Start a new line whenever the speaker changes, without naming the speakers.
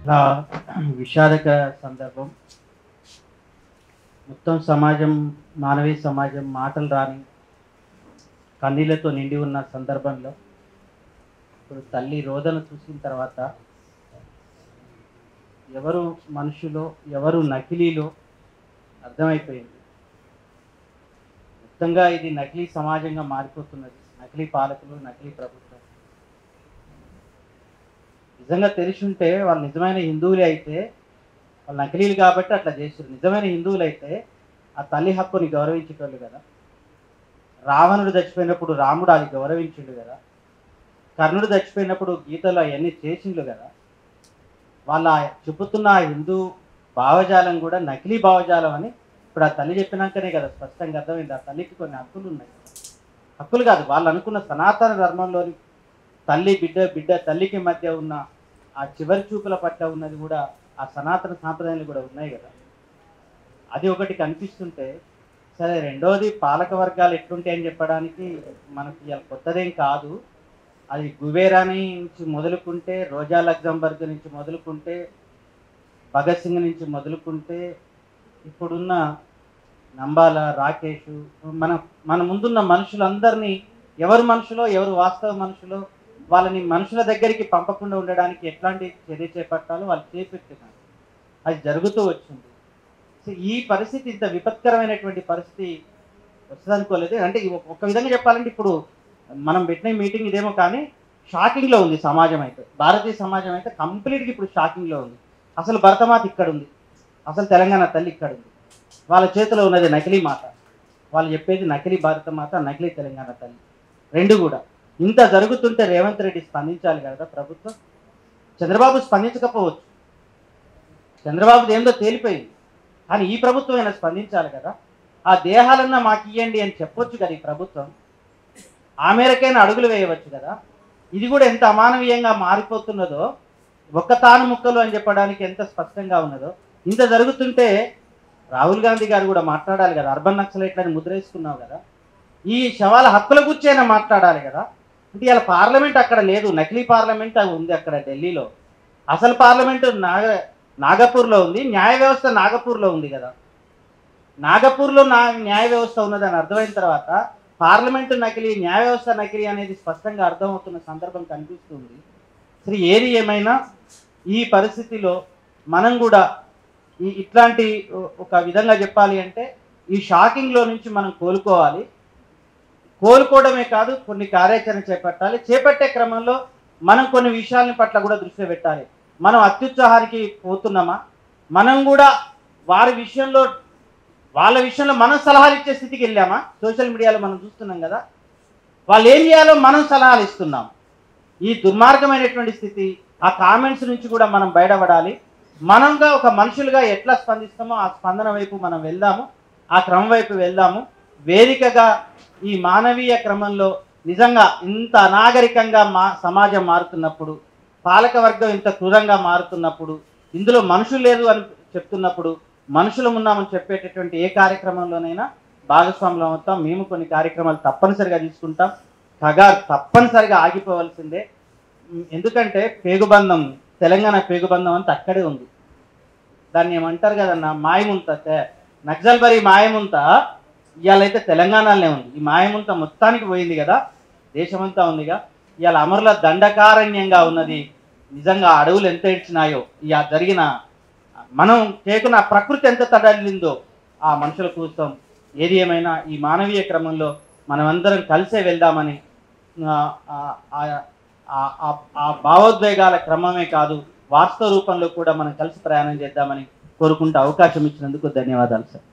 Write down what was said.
చాలా విషాదకర సందర్భం. మొత్తం సమాజం, మానవీయ సమాజం మాటలు రాని కన్నీళ్లతో నిండి ఉన్న సందర్భంలో ఇప్పుడు తల్లి రోదన చూసిన తర్వాత ఎవరు మనుషులో ఎవరు నకిలీలో అర్థమైపోయింది. మొత్తంగా ఇది నకిలీ సమాజంగా మారిపోతున్నది. నకిలీ పాలకులు, నకిలీ ప్రభుత్వం. నిజంగా తెలిసి ఉంటే వాళ్ళు నిజమైన హిందువులే అయితే, వాళ్ళు నకిలీలు కాబట్టి అట్లా చేశారు. నిజమైన హిందువులు అయితే ఆ తల్లి హక్కుని గౌరవించేటోళ్ళు కదా. రావణుడు చచ్చిపోయినప్పుడు రాముడు అది గౌరవించిండు కదా. కర్ణుడు చచ్చిపోయినప్పుడు గీతలో అవన్నీ చేసిండు కదా. వాళ్ళ చెబుతున్న హిందూ భావజాలం కూడా నకిలీ భావజాలం అని ఇప్పుడు ఆ తల్లి చెప్పినాకనే కదా స్పష్టంగా అర్థమైంది. ఆ తల్లికి కొన్ని హక్కులు ఉన్నాయి. హక్కులు కాదు, వాళ్ళు అనుకున్న సనాతన ధర్మంలోని తల్లి బిడ్డ తల్లికి మధ్య ఉన్న ఆ చివరి చూపుల పట్ల ఉన్నది కూడా ఆ సనాతన సాంప్రదాయాలు కూడా ఉన్నాయి కదా. అది ఒకటి కనిపిస్తుంటే సరే, రెండోది పాలక వర్గాలు ఎట్లుంటాయని చెప్పడానికి మనకి ఇలా కొత్తదేం కాదు. అది గుబేరాని నుంచి మొదలుకుంటే, రోజా లగ్జంబర్గ్ నుంచి మొదలుకుంటే, భగత్ సింగ్ నుంచి మొదలుకుంటే, ఇప్పుడున్న నంబాల రాకేష్, మన ముందున్న మనుషులందరినీ ఎవరు మనుషులో ఎవరు వాస్తవ మనుషులో వాళ్ళని మనుషుల దగ్గరికి పంపకుండా ఉండడానికి ఎట్లాంటి చర్య చేపట్టాలో వాళ్ళు చేపెట్టినారు. అది జరుగుతూ వచ్చింది. సో ఈ పరిస్థితి, ఇంత విపత్కరమైనటువంటి పరిస్థితి వస్తుందనుకోలేదు. అంటే ఒక విధంగా చెప్పాలంటే ఇప్పుడు మనం పెట్టిన మీటింగ్ ఇదేమో కానీ షాకింగ్లో ఉంది సమాజం అయితే. భారతీయ సమాజం అయితే కంప్లీట్గా ఇప్పుడు షాకింగ్లో ఉంది. అసలు భరతమాత ఇక్కడ ఉంది, అసలు తెలంగాణ తల్లి ఇక్కడ ఉంది. వాళ్ళ చేతిలో ఉన్నది నకిలీ మాత, వాళ్ళు చెప్పేది నకిలీ భారతమాత, నకిలీ తెలంగాణ తల్లి, రెండు కూడా. ఇంత జరుగుతుంటే రేవంత్ రెడ్డి స్పందించాలి కదా ప్రభుత్వం. చంద్రబాబు స్పందించకపోవచ్చు, చంద్రబాబుది ఏందో తేలిపోయింది, కానీ ఈ ప్రభుత్వం అయినా స్పందించాలి కదా. ఆ దేహాలన్నా మాకు ఇవ్వండి అని చెప్పొచ్చు కదా ఈ ప్రభుత్వం. ఆ మేరకైనా అడుగులు వేయవచ్చు కదా. ఇది కూడా ఎంత అమానవీయంగా మారిపోతున్నదో, ఒక్క తాను ముక్కలు అని చెప్పడానికి ఎంత స్పష్టంగా ఉన్నదో. ఇంత జరుగుతుంటే రాహుల్ గాంధీ గారు కూడా మాట్లాడాలి కదా. అర్బన్ నక్సలైట్లని ముద్ర వేసుకున్నావు కదా, ఈ శవాల హక్కుల గురించి అయినా మాట్లాడాలి కదా. అంటే ఇలా పార్లమెంట్ అక్కడ లేదు, నకిలీ పార్లమెంట్ అది ఉంది అక్కడ ఢిల్లీలో. అసలు పార్లమెంటు నాగపూర్లో ఉంది, న్యాయ వ్యవస్థ నాగపూర్లో ఉంది కదా. నాగపూర్లో న్యాయ వ్యవస్థ ఉన్నదని అర్థమైన తర్వాత పార్లమెంటు నకిలీ, న్యాయ వ్యవస్థ నకిలీ అనేది స్పష్టంగా అర్థమవుతున్న సందర్భం కనిపిస్తుంది. సరే, ఏది ఏమైనా ఈ పరిస్థితిలో మనం కూడా ఇట్లాంటి ఒక విధంగా చెప్పాలి అంటే ఈ షాకింగ్లో నుంచి మనం కోలుకోవాలి. కోలుకోవడమే కాదు, కొన్ని కార్యాచరణ చేపట్టాలి. చేపట్టే క్రమంలో మనం కొన్ని విషయాలని పట్ల కూడా దృష్టి పెట్టాలి. మనం అత్యుత్సాహానికి పోతున్నామా, మనం కూడా వాళ్ళ విషయంలో మనం సలహాలు ఇచ్చే స్థితికి వెళ్ళామా? సోషల్ మీడియాలో మనం చూస్తున్నాం కదా, వాళ్ళు ఏం చేయాలో మనం సలహాలు ఇస్తున్నాం. ఈ దుర్మార్గమైనటువంటి స్థితి, ఆ కామెంట్స్ నుంచి కూడా మనం బయటపడాలి. మనంగా ఒక మనుషులుగా ఎట్లా స్పందిస్తామో ఆ స్పందన వైపు మనం వెళ్దాము, ఆ క్రమం వైపు వెళ్దాము. వేదికగా ఈ మానవీయ క్రమంలో నిజంగా ఇంత అనాగరికంగా సమాజం మారుతున్నప్పుడు, పాలకవర్గం ఇంత క్రూరంగా మారుతున్నప్పుడు, ఇందులో మనుషులు లేదు అని చెప్తున్నప్పుడు, మనుషులు ఉన్నామని చెప్పేటటువంటి ఏ కార్యక్రమంలోనైనా భాగస్వాములం అవుతాం. మేము కొన్ని కార్యక్రమాలు తప్పనిసరిగా తీసుకుంటాం. కగార్ తప్పనిసరిగా ఆగిపోవలసిందే. ఎందుకంటే పేగుబంధం, తెలంగాణ పేగుబంధం అంతా అక్కడే ఉంది. దాన్ని ఏమంటారు కదన్న, మాయముంత, నక్సల్బరీ మాయముంత ఇవాళైతే తెలంగాణలోనే ఉంది. ఈ మాయముంత మొత్తానికి పోయింది కదా, దేశమంతా ఉందిగా. ఇవాళ అమరుల దండకారణ్యంగా ఉన్నది. నిజంగా అడవులు ఎంత ఏడ్చినాయో, ఇక జరిగిన మనం కేకున్న ప్రకృతి ఎంత తడలిందో ఆ మనుషుల కోసం. ఏది ఏమైనా ఈ మానవీయ క్రమంలో మనమందరం కలిసే వెళ్దామని, ఆ భావోద్వేగాల క్రమమే కాదు వాస్తవ రూపంలో కూడా మనం కలిసి ప్రయాణం చేద్దామని కోరుకుంటూ అవకాశం ఇచ్చినందుకు ధన్యవాదాలు సార్.